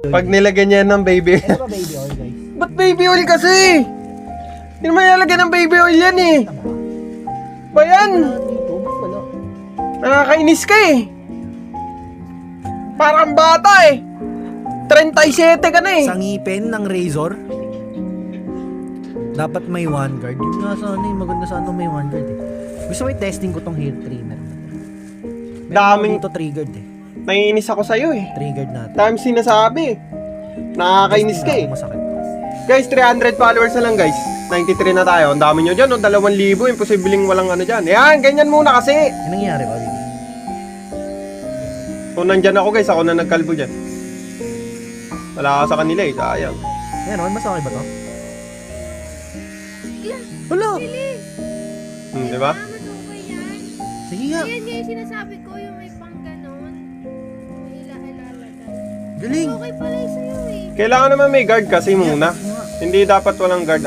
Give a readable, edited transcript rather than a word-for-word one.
Pag nilagyan niya ng baby. Ito ba baby oil guys? Ba't baby oil kasi? Hindi naman nilagyan ng baby oil yan eh. Ba yan? Dito, ba't wala? Nakakainis ka eh. Parang bata eh. 37 ka na eh. Sa ngipin ng razor, dapat may one guard. Yun nga sana eh, maganda sana may one guard eh. Gusto mo i-testing ko tong hair trimmer. Daming- Dito triggered eh. Naiinis ako sa'yo eh. Triggered natin. Dami sinasabi. Nakakainis ka eh. Testing ako, masakit. Guys, 300 followers na lang guys. 93 na tayo. Ang dami nyo dyan. Oh, 2,000. Imposibleng walang ano dyan. Yan, ganyan muna kasi. Ano nangyari ba, baby? Kung nandyan ako guys, ako na nagkalbo dyan. Wala ka sa kanila eh. Sayang. Meron, mas okay ba to? Wala! Di ba? Sige nga. Yan nga yung sinasabi ko, yung may pang ganon. May ilalagay. Galing! Okay pala yung sa'yo eh. Kailangan naman may guard kasi muna. Hindi dapat walang guard.